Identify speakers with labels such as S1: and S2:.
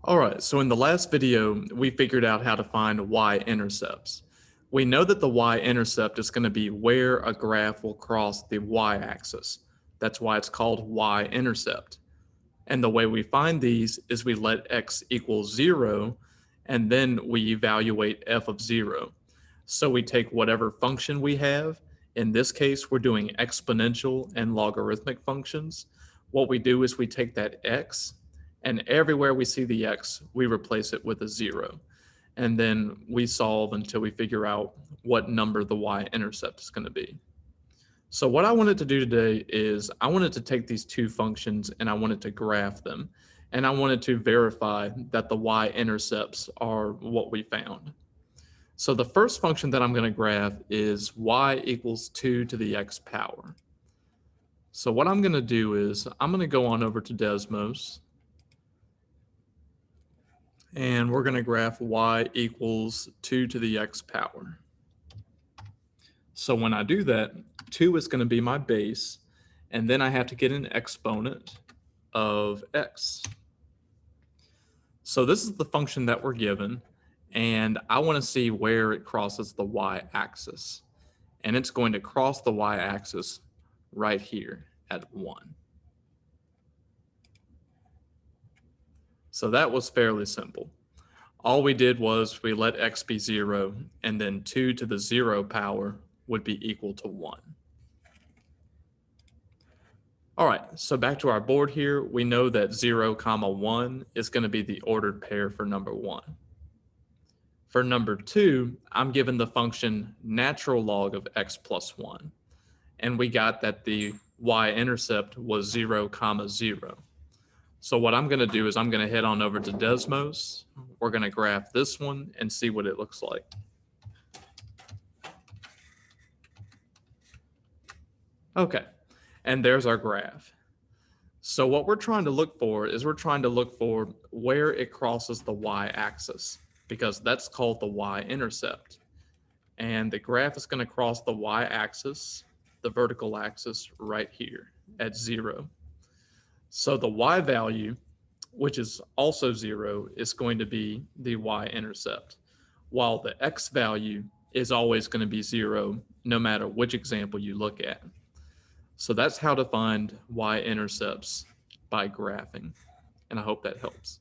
S1: All right, so in the last video, we figured out how to find y-intercepts. We know that the y-intercept is going to be where a graph will cross the y-axis. That's why it's called y-intercept. And the way we find these is we let x equal 0, and then we evaluate f of 0. So we take whatever function we have. In this case, we're doing exponential and logarithmic functions. What we do is we take that x, and everywhere we see the x, we replace it with a 0. And then we solve until we figure out what number the y-intercept is going to be. So what I wanted to do today is I wanted to take these two functions and I wanted to graph them. And I wanted to verify that the y-intercepts are what we found. So the first function that I'm going to graph is y equals 2 to the x power. So what I'm going to do is I'm going to go on over to Desmos. And we're going to graph y equals 2 to the x power. So when I do that, 2 is going to be my base, and then I have to get an exponent of x. So this is the function that we're given, and I want to see where it crosses the y-axis. And it's going to cross the y-axis right here at 1. So that was fairly simple. All we did was we let x be 0, and then 2 to the 0 power would be equal to 1. All right, so back to our board here, we know that 0, 1 is going to be the ordered pair for number 1. For number 2, I'm given the function natural log of x plus 1, and we got that the y-intercept was 0, 0. So what I'm going to do is I'm going to head on over to Desmos. We're going to graph this one and see what it looks like. Okay, and there's our graph. So what we're trying to look for is we're trying to look for where it crosses the y-axis, because that's called the y-intercept. And the graph is going to cross the y-axis, the vertical axis, right here at 0. So the y value, which is also 0, is going to be the y-intercept, while the x value is always going to be 0 no matter which example you look at. So that's how to find y-intercepts by graphing, and I hope that helps.